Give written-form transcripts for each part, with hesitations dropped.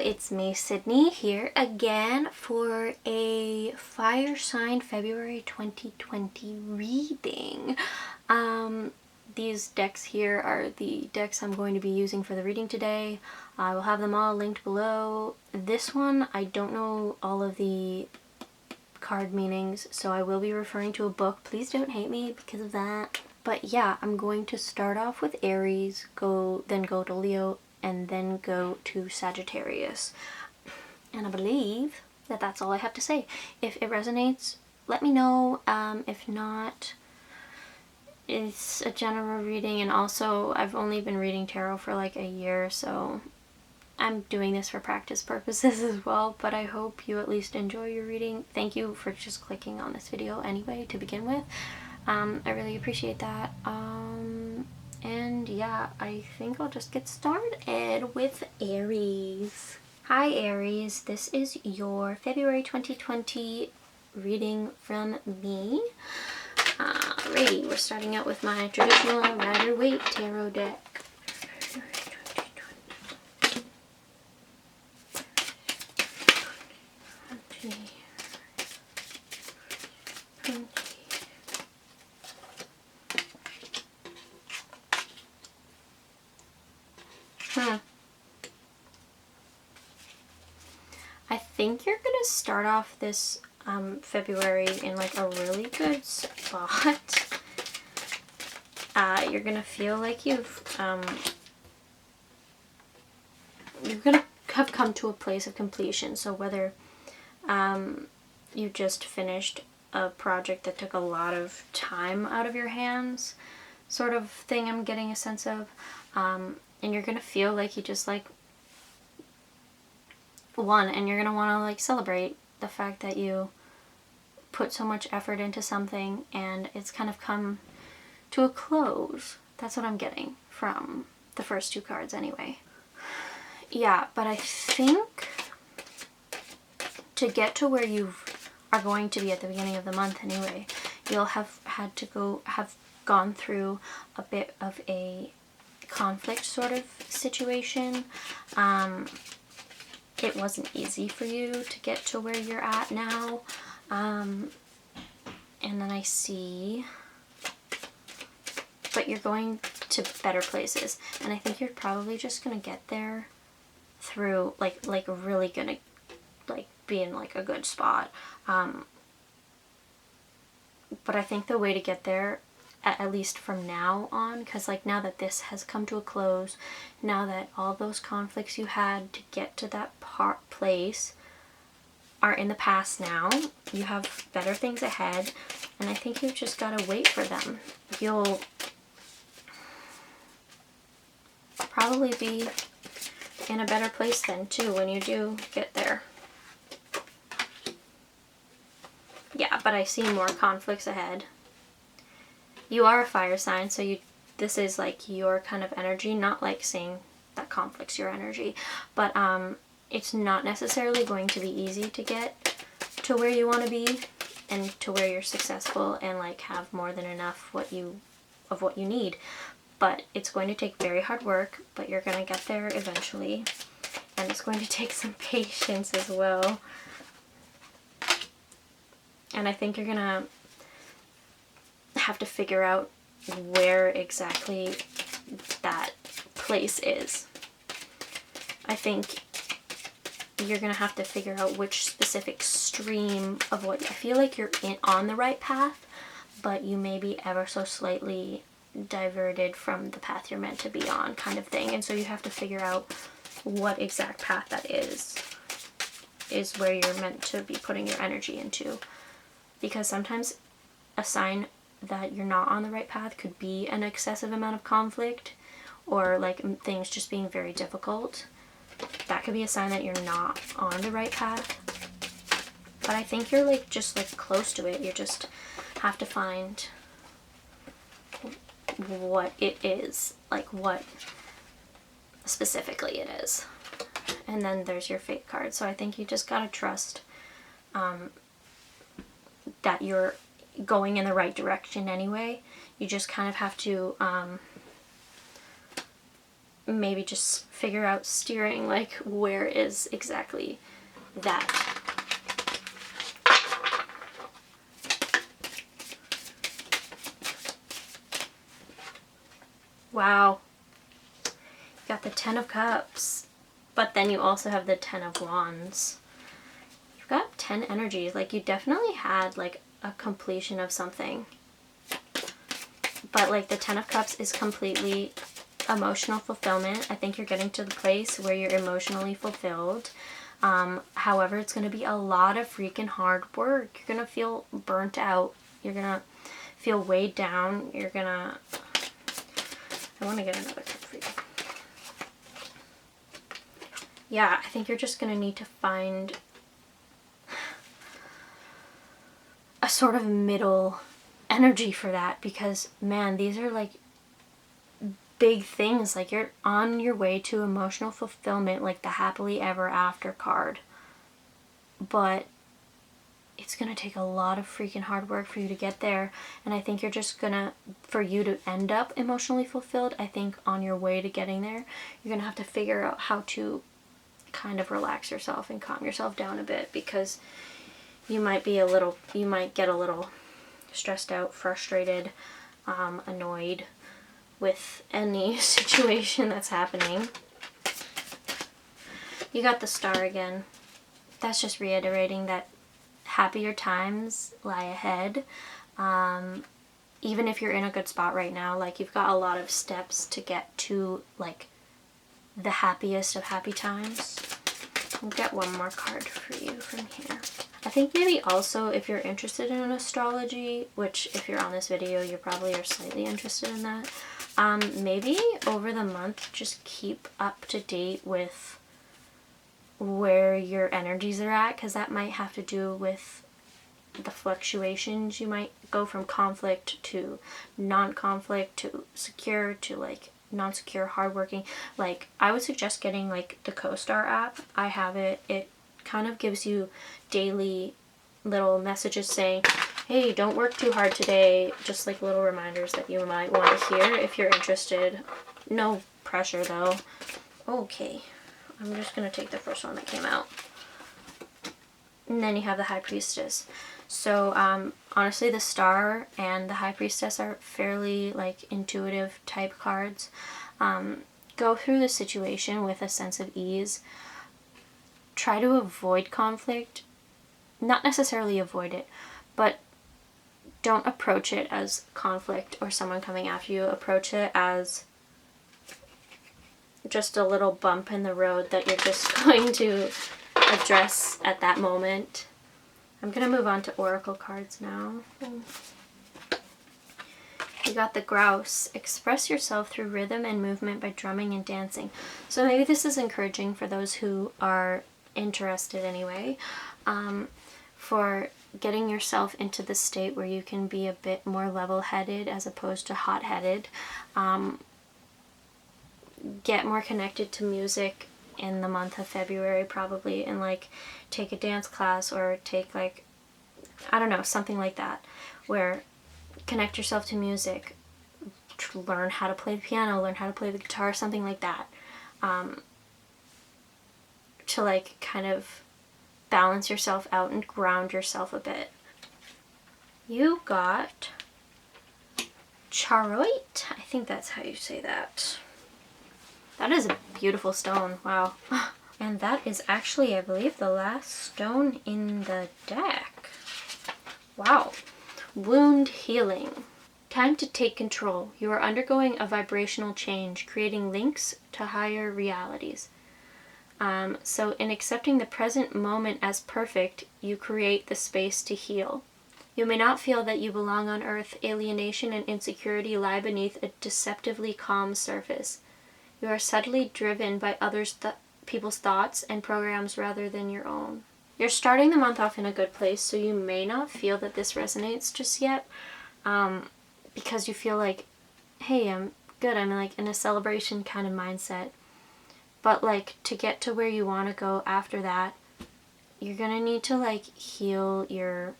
it's me, Sydney, here again for a fire sign February 2020 reading. These decks here are the decks I'm going to be using for the reading today. I will have them all linked below. This one, I don't know all of the card meanings, so I will be referring to a book. Please don't hate me because of that. But yeah, I'm going to start off with Aries, then go to Leo, and then go to Sagittarius. And I believe that that's all I have to say. If it resonates, let me know. If not, it's a general reading, and also I've only been reading tarot for like a year, so I'm doing this for practice purposes as well, but I hope you at least enjoy your reading. Thank you for just clicking on this video anyway to begin with. I really appreciate that. And yeah, I think I'll just get started with Aries. Hi Aries, this is your February 2020 reading from me. Alrighty, we're starting out with my traditional Waite tarot deck. I think you're gonna start off this February in like a really good spot. You're gonna feel like you're gonna have come to a place of completion. So whether you just finished a project that took a lot of time out of your hands, sort of thing I'm getting a sense of, and you're gonna feel like you just like won, and you're gonna want to like celebrate the fact that you put so much effort into something and it's kind of come to a close. That's what I'm getting from the first two cards anyway. Yeah, but I think to get to where you are going to be at the beginning of the month anyway, you'll have had to have gone through a bit of a conflict sort of situation. It wasn't easy for you to get to where you're at now. And then I see, but you're going to better places. And I think you're probably just going to get there through, like really going to, like, be in, like, a good spot. But I think the way to get there, at least from now on, because like now that this has come to a close, now that all those conflicts you had to get to that place are in the past now, you have better things ahead, and I think you've just got to wait for them. You'll probably be in a better place then too when you do get there. Yeah, but I see more conflicts ahead. You are a fire sign, so this is like your kind of energy, not like saying that conflict's your energy, but it's not necessarily going to be easy to get to where you want to be and to where you're successful and like have more than enough of what you need. But it's going to take very hard work, but you're going to get there eventually, and it's going to take some patience as well. And I think you're going to have to figure out where exactly that place is. I think you're gonna have to figure out which specific stream of what, I feel like you're on the right path, but you may be ever so slightly diverted from the path you're meant to be on, kind of thing. And so you have to figure out what exact path that is where you're meant to be putting your energy into. Because sometimes a sign that you're not on the right path could be an excessive amount of conflict, or like things just being very difficult. That could be a sign that you're not on the right path. But I think you're like just like close to it. You just have to find what it is, like what specifically it is. And then there's your fate card. So I think you just gotta trust that you're going in the right direction anyway. You just kind of have to maybe just figure out steering, like where is exactly that. Wow. You got the Ten of Cups, but then you also have the Ten of Wands. You've got 10 energies. Like, you definitely had like a completion of something. But like the Ten of Cups is completely emotional fulfillment. I think you're getting to the place where you're emotionally fulfilled. However, it's going to be a lot of freaking hard work. You're going to feel burnt out. You're going to feel weighed down. You're going to... I want to get another card for you. Yeah, I think you're just going to need to find a sort of middle energy for that, because man, these are like big things. Like, you're on your way to emotional fulfillment, like the happily ever after card, but it's gonna take a lot of freaking hard work for you to get there. And I think you're just gonna, for you to end up emotionally fulfilled, I think on your way to getting there, you're gonna have to figure out how to kind of relax yourself and calm yourself down a bit, because you might get a little stressed out, frustrated, annoyed with any situation that's happening. You got the Star again. That's just reiterating that happier times lie ahead. Even if you're in a good spot right now, like, you've got a lot of steps to get to like the happiest of happy times. I'll get one more card for you from here. I think maybe also, if you're interested in astrology, which if you're on this video, you probably are slightly interested in that, maybe over the month, just keep up to date with where your energies are at, because that might have to do with the fluctuations. You might go from conflict to non-conflict to secure to like non-secure, hardworking. Like, I would suggest getting like the CoStar app. I have it. It kind of gives you daily little messages saying, hey, don't work too hard today. Just like little reminders that you might want to hear if you're interested. No pressure though. Okay, I'm just gonna take the first one that came out. And then you have the High Priestess. So honestly, the Star and the High Priestess are fairly like intuitive type cards. Go through the situation with a sense of ease. Try to avoid conflict. Not necessarily avoid it, but don't approach it as conflict or someone coming after you. Approach it as just a little bump in the road that you're just going to address at that moment. I'm going to move on to Oracle cards now. You got the Grouse. Express yourself through rhythm and movement by drumming and dancing. So maybe this is encouraging for those who are interested anyway, for getting yourself into the state where you can be a bit more level-headed as opposed to hot-headed. Get more connected to music in the month of February probably, and like take a dance class or take like, I don't know, something like that, where connect yourself to music, learn how to play the piano, learn how to play the guitar, something like that, to like kind of balance yourself out and ground yourself a bit. You got charoite. I think that's how you say that. That is a beautiful stone. Wow. And that is actually, I believe, the last stone in the deck. Wow. Wound healing. Time to take control. You are undergoing a vibrational change, creating links to higher realities. So in accepting the present moment as perfect, you create the space to heal. You may not feel that you belong on Earth. Alienation and insecurity lie beneath a deceptively calm surface. You are subtly driven by people's thoughts and programs rather than your own. You're starting the month off in a good place, so you may not feel that this resonates just yet, because you feel like, hey, I'm good, I'm like in a celebration kind of mindset. But like, to get to where you want to go after that, you're gonna need to like heal your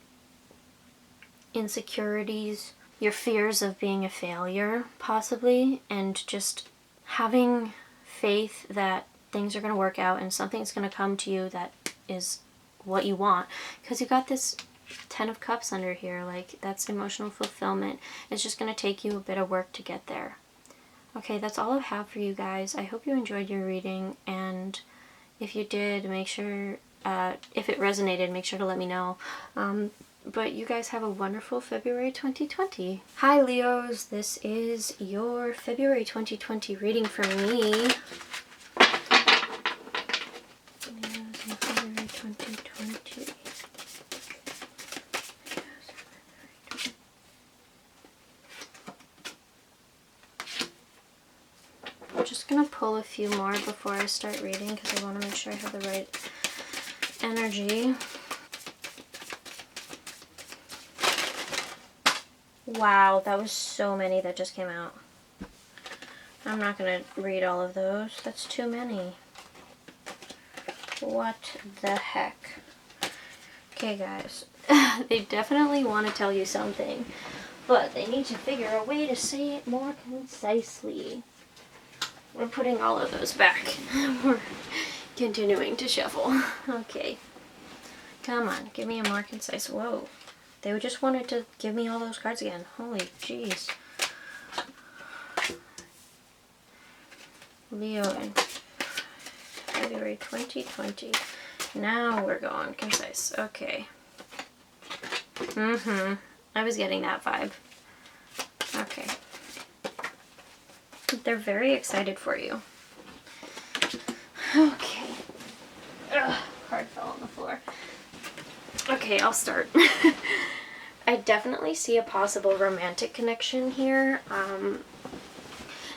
insecurities, your fears of being a failure possibly, and just having faith that things are going to work out and something's going to come to you that is what you want. Because you got this 10 of Cups under here. Like, that's emotional fulfillment. It's just going to take you a bit of work to get there. Okay, that's all I have for you guys. I hope you enjoyed your reading, and if you did, make sure, if it resonated, make sure to let me know. But you guys have a wonderful February 2020. Hi Leos, this is your February 2020 reading for me. Leos in February 2020. I'm just gonna pull a few more before I start reading because I want to make sure I have the right energy. Wow, that was so many that just came out. I'm not gonna read all of those. That's too many. What the heck? Okay, guys. They definitely want to tell you something, but they need to figure a way to say it more concisely. We're putting all of those back. We're continuing to shuffle. Okay. Come on, give me a more concise. Whoa. They just wanted to give me all those cards again. Holy jeez. Leo in February 2020. Now we're going concise. Okay. I was getting that vibe. Okay. They're very excited for you. Okay. Ugh, card fell on the floor. Okay, I'll start. I definitely see a possible romantic connection here.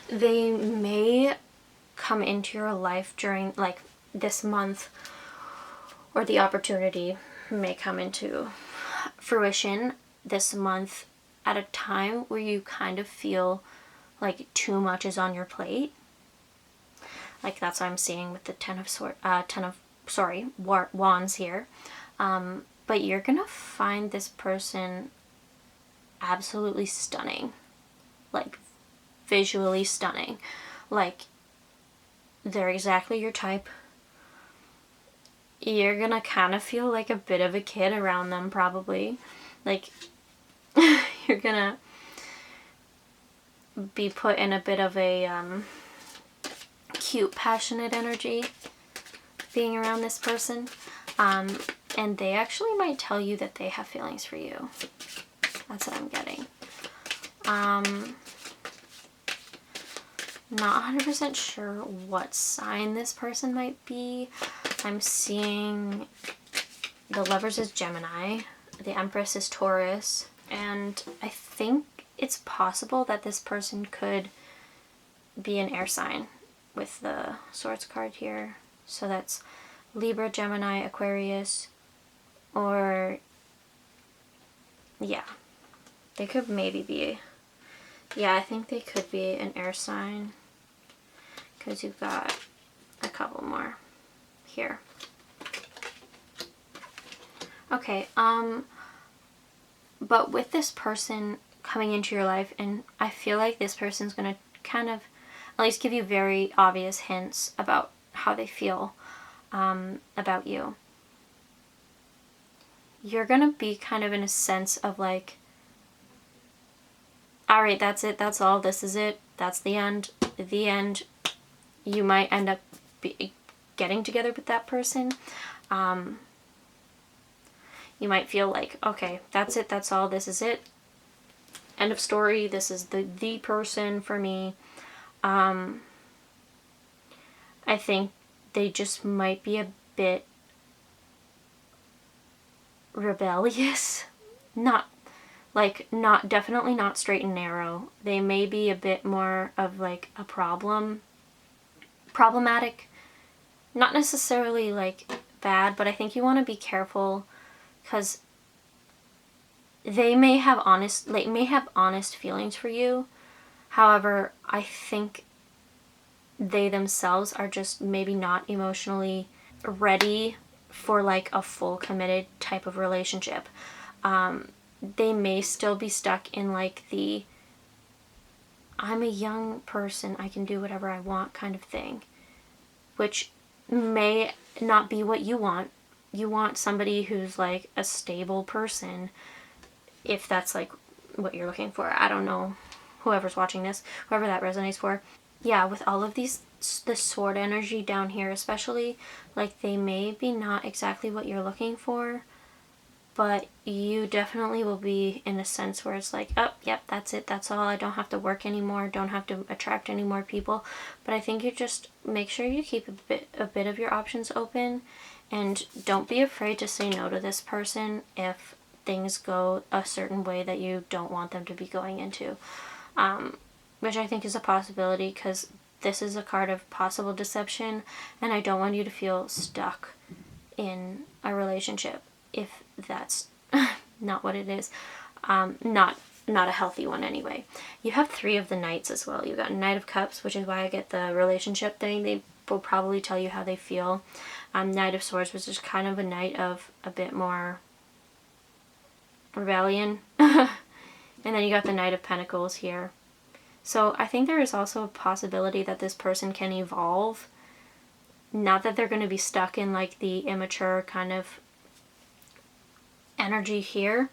They may come into your life during, like, this month, or the opportunity may come into fruition this month at a time where you kind of feel like too much is on your plate. Like, that's what I'm seeing with the Wands here. But you're gonna find this person absolutely stunning. Like, visually stunning. Like, they're exactly your type. You're gonna kind of feel like a bit of a kid around them, probably. Like, you're gonna be put in a bit of a cute, passionate energy being around this person. And they actually might tell you that they have feelings for you. That's what I'm getting. Not 100% sure what sign this person might be. I'm seeing the Lovers is Gemini, the Empress is Taurus, and I think it's possible that this person could be an air sign with the Swords card here. So that's Libra, Gemini, Aquarius, or, yeah, they could maybe be, yeah, I think they could be an air sign, because you've got a couple more here. Okay, but with this person coming into your life, and I feel like this person's gonna kind of at least give you very obvious hints about how they feel about you. You're gonna be kind of in a sense of like, alright, that's it, that's all, this is it, that's the end. You might end up getting together with that person. You might feel like, okay, that's it, that's all, this is it, end of story, this is the person for me. I think they just might be a bit rebellious. Definitely not straight and narrow. They may be a bit more of like a problematic, not necessarily like bad, but I think you want to be careful because they may have honest feelings for you. However, I think they themselves are just maybe not emotionally ready for like a full committed type of relationship. They may still be stuck in like the I'm a young person, I can do whatever I want kind of thing. which may not be what you want. You want somebody who's like a stable person, if that's like what you're looking for. I don't know, whoever's watching this, whoever that resonates for. Yeah, with all of these, the sword energy down here especially, like they may be not exactly what you're looking for, but you definitely will be in a sense where it's like, oh, yep, that's it, that's all, I don't have to work anymore, don't have to attract any more people. But I think you just make sure you keep a bit of your options open, and don't be afraid to say no to this person if things go a certain way that you don't want them to be going into. Which I think is a possibility, because this is a card of possible deception, and I don't want you to feel stuck in a relationship if that's not what it is. Not a healthy one anyway. You have 3 of the Knights as well. You got Knight of Cups, which is why I get the relationship thing. They will probably tell you how they feel. Knight of Swords, which is kind of a knight of a bit more rebellion. And then you got the Knight of Pentacles here. So I think there is also a possibility that this person can evolve. Not that they're going to be stuck in like the immature kind of energy here.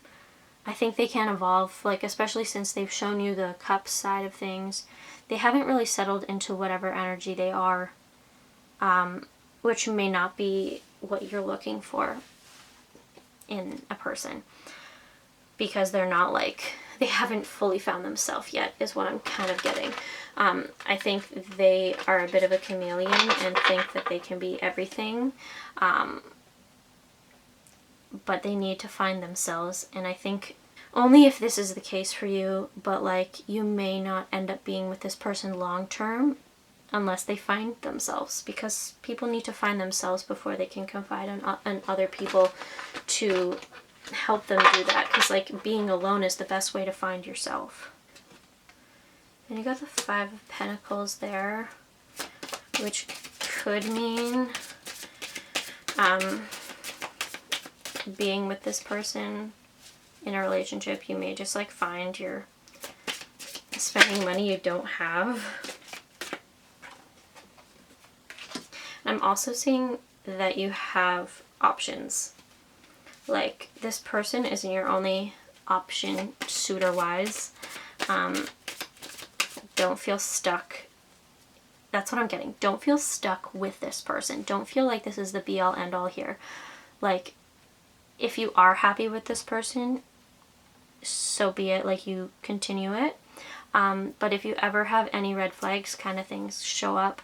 I think they can evolve, like especially since they've shown you the cups side of things. They haven't really settled into whatever energy they are, which may not be what you're looking for in a person, because they're not like, they haven't fully found themselves yet, is what I'm kind of getting. I think they are a bit of a chameleon and think that they can be everything, but they need to find themselves. And I think only if this is the case for you, but like you may not end up being with this person long term unless they find themselves, because people need to find themselves before they can confide on other people to help them do that, because like being alone is the best way to find yourself. And you got the 5 of Pentacles there, which could mean being with this person in a relationship. You may just like find you're spending money you don't have. I'm also seeing that you have options. Like this person isn't your only option suitor wise. Don't feel stuck. That's what I'm getting. Don't feel stuck with this person. Don't feel like this is the be all end all here. Like if you are happy with this person, so be it, like you continue it. But if you ever have any red flags kind of things show up,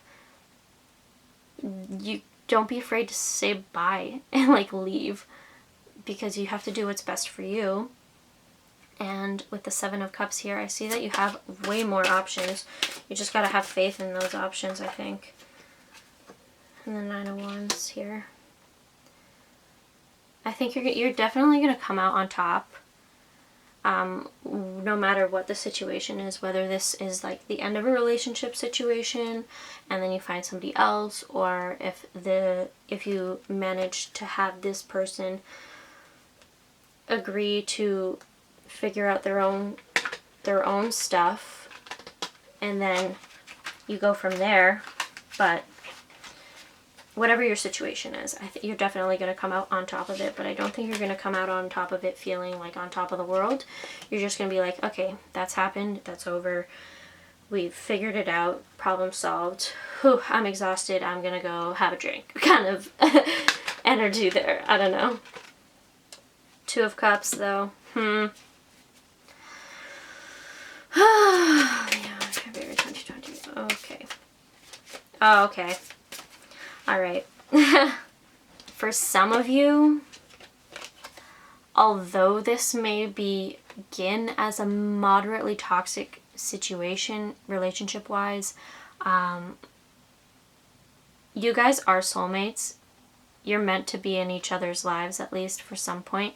you don't be afraid to say bye and like leave, because you have to do what's best for you. And with the 7 of Cups here, I see that you have way more options. You just gotta have faith in those options, I think. And the 9 of Wands here. I think you're definitely gonna come out on top. No matter what the situation is, whether this is like the end of a relationship situation and then you find somebody else, or if you manage to have this person agree to figure out their own stuff and then you go from there. But whatever your situation is, I think you're definitely going to come out on top of it, but I don't think you're going to come out on top of it feeling like on top of the world. You're just going to be like, okay, that's happened, that's over, we've figured it out, problem solved. Whew, I'm exhausted, I'm going to go have a drink kind of energy there. I don't know. 2 of Cups though. Yeah, February 2020. Okay. Oh, okay. Alright. For some of you, although this may begin as a moderately toxic situation, relationship-wise, you guys are soulmates. You're meant to be in each other's lives, at least for some point.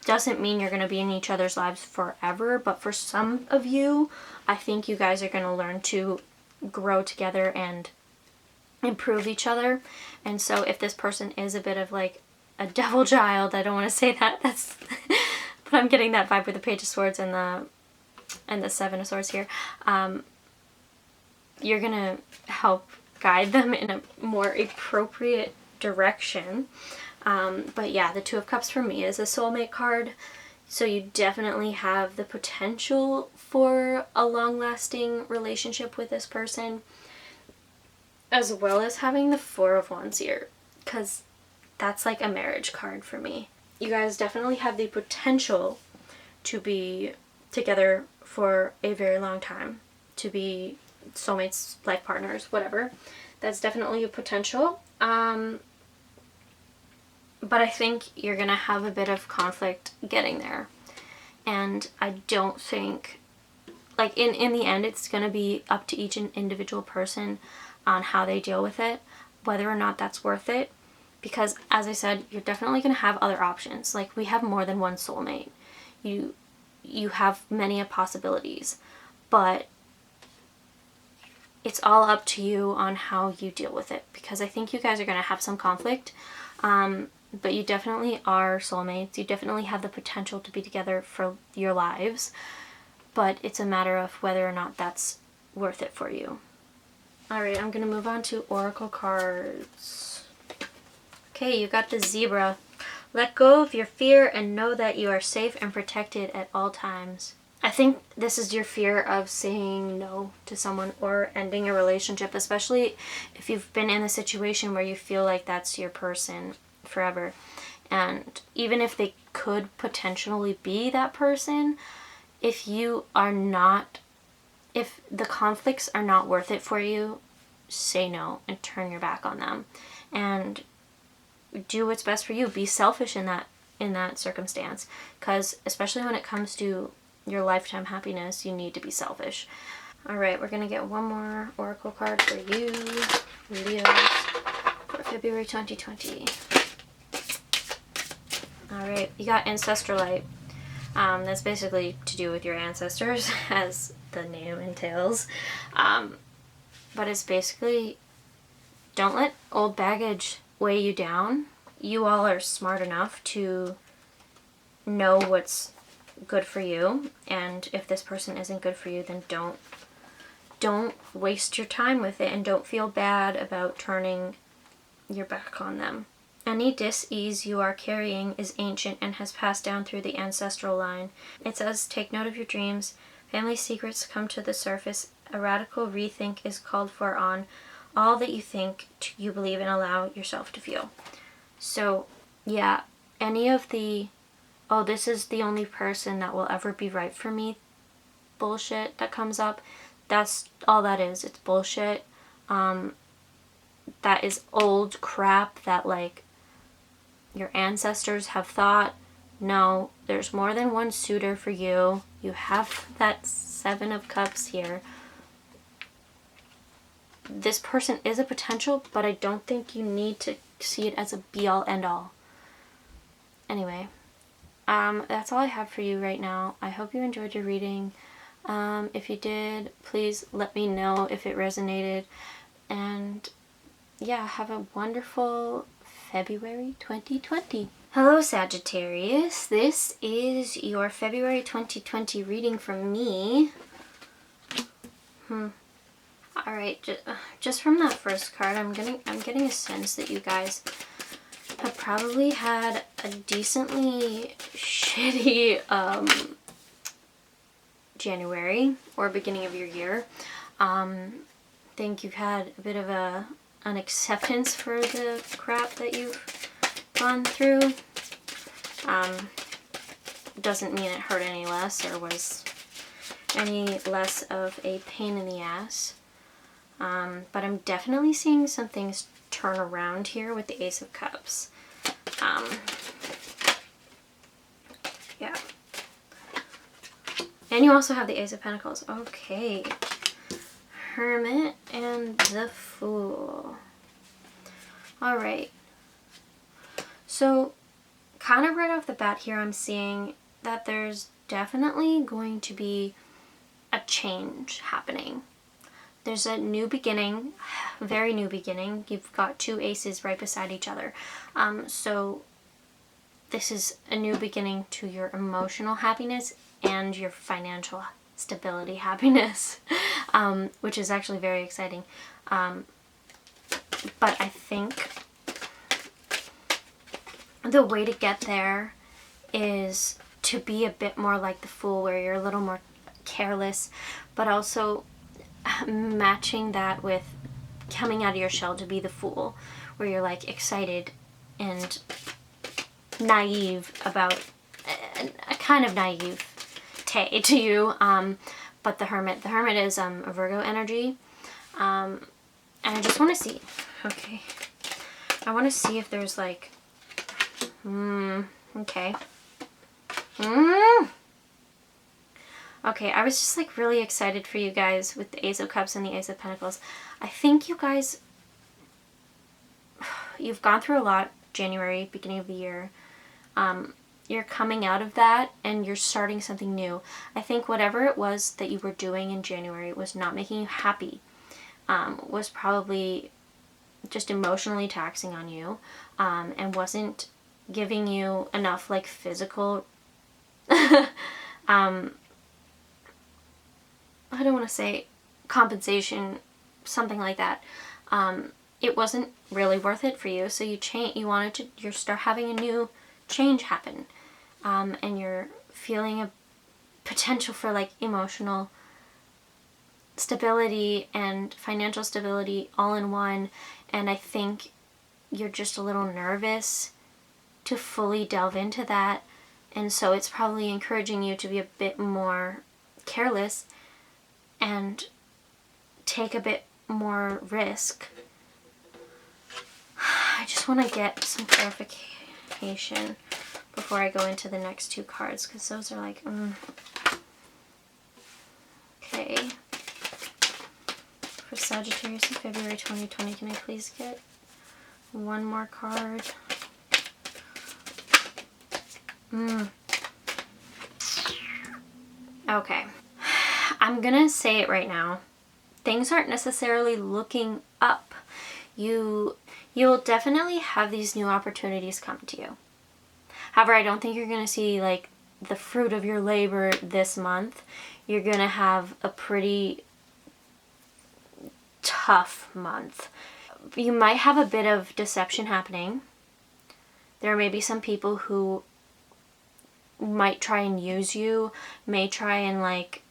Doesn't mean you're going to be in each other's lives forever, but for some of you, I think you guys are going to learn to grow together and improve each other. And so if this person is a bit of like a devil child, I don't want to say that, that's but I'm getting that vibe with the Page of Swords and the 7 of Swords here. You're gonna help guide them in a more appropriate direction. But yeah, the Two of Cups for me is a soulmate card. So you definitely have the potential for a long-lasting relationship with this person, as well as having the Four of Wands here, because that's like a marriage card for me. You guys definitely have the potential to be together for a very long time, to be soulmates, life partners, whatever. That's definitely a potential. But I think you're gonna have a bit of conflict getting there. And I don't think, like, in the end, it's gonna be up to each individual person on how they deal with it, whether or not that's worth it. Because, as I said, you're definitely gonna have other options. Like, we have more than one soulmate. You have many possibilities. But it's all up to you on how you deal with it. Because I think you guys are gonna have some conflict. But you definitely are soulmates. You definitely have the potential to be together for your lives. But it's a matter of whether or not that's worth it for you. Alright, I'm going to move on to Oracle cards. Okay, you got the Zebra. Let go of your fear and know that you are safe and protected at all times. I think this is your fear of saying no to someone or ending a relationship, especially if you've been in a situation where you feel like that's your person forever. And even if they could potentially be that person, if the conflicts are not worth it for you, say no and turn your back on them and do what's best for you. Be selfish in that circumstance, because especially when it comes to your lifetime happiness, you need to be selfish. All right, we're gonna get one more Oracle card for you, Leos, for February 2020. Alright, you got Ancestral Light. That's basically to do with your ancestors, as the name entails. But it's basically, don't let old baggage weigh you down. You all are smart enough to know what's good for you, and if this person isn't good for you, then don't waste your time with it, and don't feel bad about turning your back on them. Any dis-ease you are carrying is ancient and has passed down through the ancestral line. It says, take note of your dreams. Family secrets come to the surface. A radical rethink is called for on all that you think, you believe, and allow yourself to feel. So, yeah, any of the, oh, this is the only person that will ever be right for me bullshit that comes up, that's all that is. It's bullshit. That is old crap that, like, your ancestors have thought. No, there's more than one suitor for you. You have that Seven of Cups here. This person is a potential, but I don't think you need to see it as a be-all, end-all. Anyway, that's all I have for you right now. I hope you enjoyed your reading. If you did, please let me know if it resonated. And yeah, have a wonderful February 2020. Hello Sagittarius, this is your February 2020 reading from me. Alright, just from that first card, I'm getting a sense that you guys have probably had a decently shitty January or beginning of your year. Think you've had a bit of an acceptance for the crap that you've gone through. Doesn't mean it hurt any less or was any less of a pain in the ass. But I'm definitely seeing some things turn around here with the Ace of Cups. Yeah. And you also have the Ace of Pentacles. Okay. Hermit and the Fool. Alright. So, kind of right off the bat here, I'm seeing that there's definitely going to be a change happening. There's a new beginning, very new beginning. You've got two aces right beside each other. So this is a new beginning to your emotional happiness and your financial stability happiness, which is actually very exciting. But I think the way to get there is to be a bit more like the Fool, where you're a little more careless, but also matching that with coming out of your shell to be the Fool, where you're like excited and naive about a kind of naivete to you. But the Hermit is a Virgo energy, and I just want to see. Okay, I want to see if there's like, okay. Okay, I was just like really excited for you guys with the Ace of Cups and the Ace of Pentacles. I think you guys, you've gone through a lot January, beginning of the year. You're coming out of that and you're starting something new. I think whatever it was that you were doing in January was not making you happy, was probably just emotionally taxing on you, and wasn't giving you enough like physical I don't want to say compensation, something like that. It wasn't really worth it for you, so you wanted to, you start having a new change happen, and you're feeling a potential for like emotional stability and financial stability all in one, and I think you're just a little nervous to fully delve into that, and so it's probably encouraging you to be a bit more careless and take a bit more risk. I just want to get some clarification before I go into the next two cards, because those are like, Okay. For Sagittarius in February 2020, can I please get one more card? Okay. I'm gonna say it right now. Things aren't necessarily looking up. You'll definitely have these new opportunities come to you. However, I don't think you're gonna see like the fruit of your labor this month. You're gonna have a pretty tough month. You might have a bit of deception happening. There may be some people who might try and use you, may try and like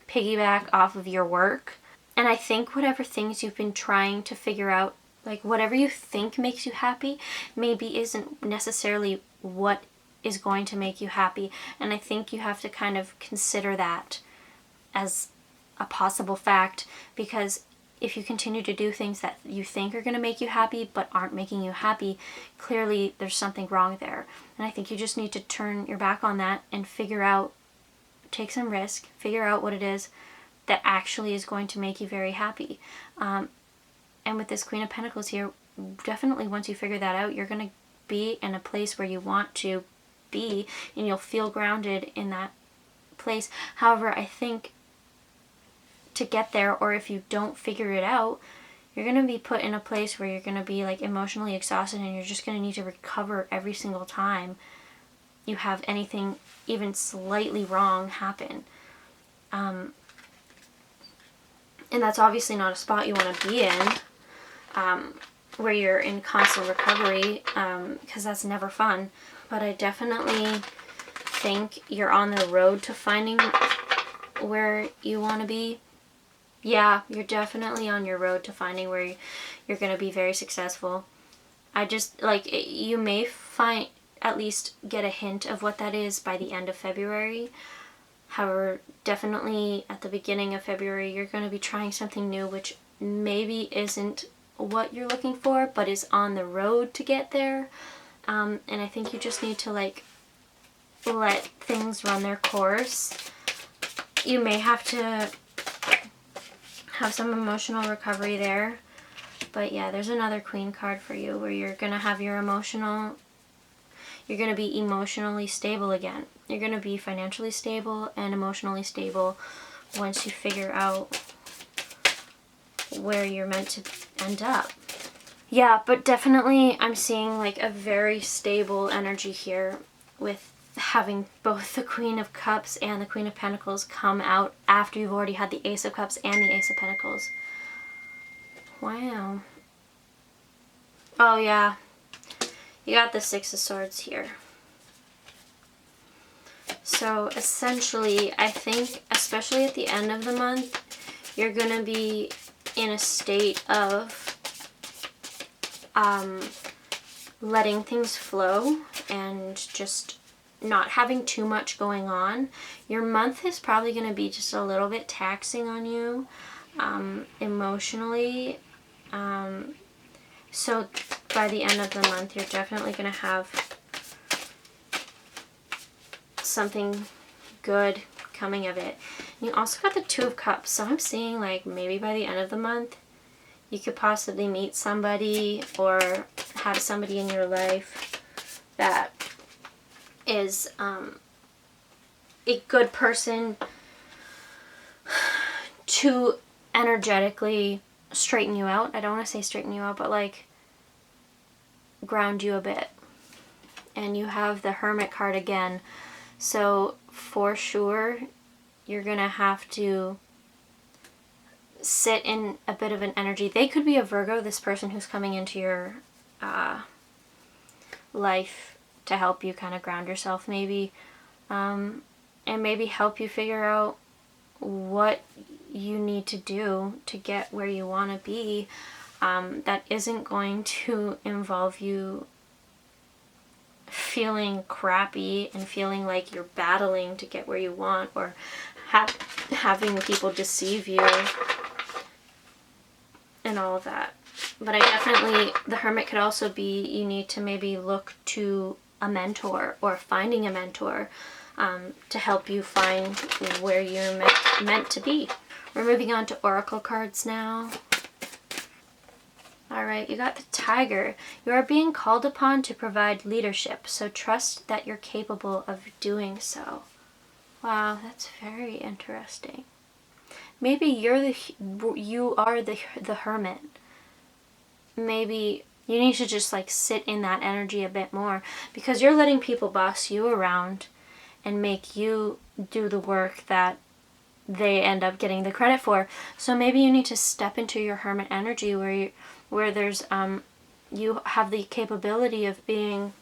piggyback off of your work. And I think whatever things you've been trying to figure out, like whatever you think makes you happy, maybe isn't necessarily what is going to make you happy. And I think you have to kind of consider that as a possible fact, because if you continue to do things that you think are going to make you happy but aren't making you happy, clearly there's something wrong there. And I think you just need to turn your back on that and figure out, take some risk, figure out what it is that actually is going to make you very happy. And with this Queen of Pentacles here, definitely once you figure that out, you're going to be in a place where you want to be, and you'll feel grounded in that place. However, I think to get there, or if you don't figure it out, you're going to be put in a place where you're going to be like emotionally exhausted, and you're just going to need to recover every single time you have anything even slightly wrong happen. And that's obviously not a spot you want to be in, where you're in constant recovery, because that's never fun. But I definitely think you're on the road to finding where you want to be. Yeah, you're definitely on your road to finding where you're going to be very successful. I just, like, you may find, at least get a hint of what that is by the end of February. However, definitely at the beginning of February, you're going to be trying something new, which maybe isn't what you're looking for, but is on the road to get there. And I think you just need to, like, let things run their course. You may have to have some emotional recovery there. But yeah, there's another Queen card for you, where you're going to have your you're going to be emotionally stable again. You're going to be financially stable and emotionally stable once you figure out where you're meant to end up. Yeah, but definitely I'm seeing like a very stable energy here with having both the Queen of Cups and the Queen of Pentacles come out after you've already had the Ace of Cups and the Ace of Pentacles. Wow. Oh yeah, you got the Six of Swords here. So essentially, I think, especially at the end of the month, you're going to be in a state of letting things flow and just not having too much going on. Your month is probably going to be just a little bit taxing on you emotionally. So by the end of the month, you're definitely going to have something good coming of it. You also got the Two of Cups, so I'm seeing like maybe by the end of the month you could possibly meet somebody or have somebody in your life that is a good person to energetically straighten you out. I don't want to say straighten you out, but like ground you a bit. And you have the Hermit card again. So for sure, you're going to have to sit in a bit of an energy. They could be a Virgo, this person who's coming into your life to help you kind of ground yourself maybe. And maybe help you figure out what you need to do to get where you want to be. That isn't going to involve you feeling crappy and feeling like you're battling to get where you want, or having people deceive you and all of that. But I definitely, the Hermit could also be you need to maybe look to a mentor or finding a mentor to help you find where you're meant to be. We're moving on to Oracle cards now. Alright, you got the Tiger. You are being called upon to provide leadership, so trust that you're capable of doing so. Wow, that's very interesting. Maybe you are the Hermit. Maybe you need to just like sit in that energy a bit more, because you're letting people boss you around and make you do the work that they end up getting the credit for. So maybe you need to step into your Hermit energy where there's you have the capability of being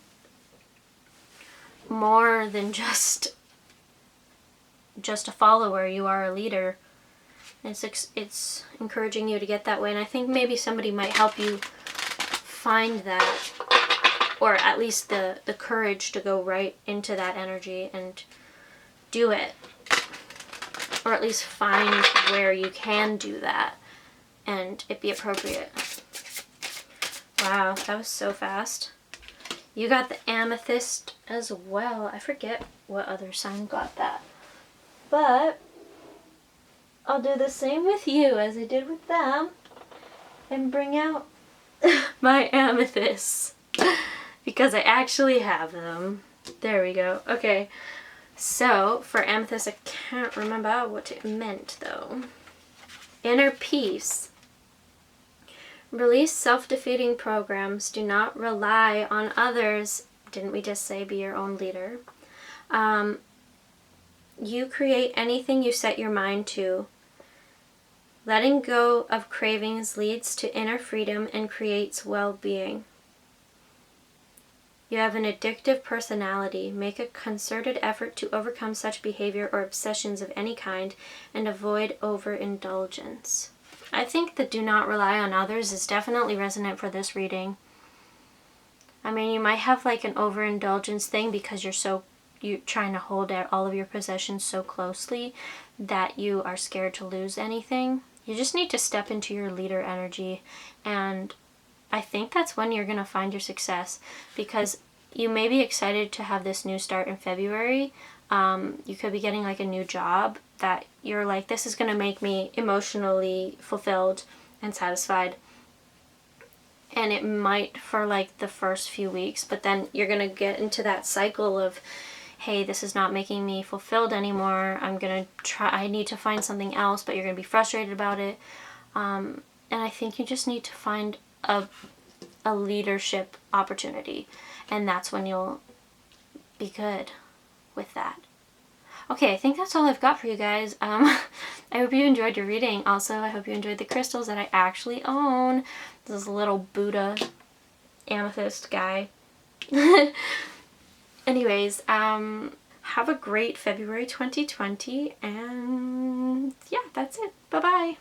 more than just a follower. You are a leader. It's encouraging you to get that way, and I think maybe somebody might help you find that, or at least the courage to go right into that energy and do it, or at least find where you can do that and it be appropriate. Wow, that was so fast. You got the Amethyst as well. I forget what other sign got that, but I'll do the same with you as I did with them and bring out my amethysts because I actually have them. There we go. Okay, so for amethyst, I can't remember what it meant though. Inner peace. Release self-defeating programs. Do not rely on others. Didn't we just say be your own leader? You create anything you set your mind to. Letting go of cravings leads to inner freedom and creates well-being. You have an addictive personality. Make a concerted effort to overcome such behavior or obsessions of any kind and avoid overindulgence. I think the do not rely on others is definitely resonant for this reading. I mean, you might have like an overindulgence thing because you're trying to hold all of your possessions so closely that you are scared to lose anything. You just need to step into your leader energy, and I think that's when you're going to find your success, because you may be excited to have this new start in February. You could be getting like a new job that you're like, this is going to make me emotionally fulfilled and satisfied. And it might for like the first few weeks, but then you're going to get into that cycle of, hey, this is not making me fulfilled anymore. I need to find something else, but you're going to be frustrated about it. And I think you just need to find a leadership opportunity, and that's when you'll be good with that. Okay, I think that's all I've got for you guys. I hope you enjoyed your reading. Also, I hope you enjoyed the crystals that I actually own. This little Buddha amethyst guy. Anyways, have a great February 2020, and yeah, that's it. Bye-bye.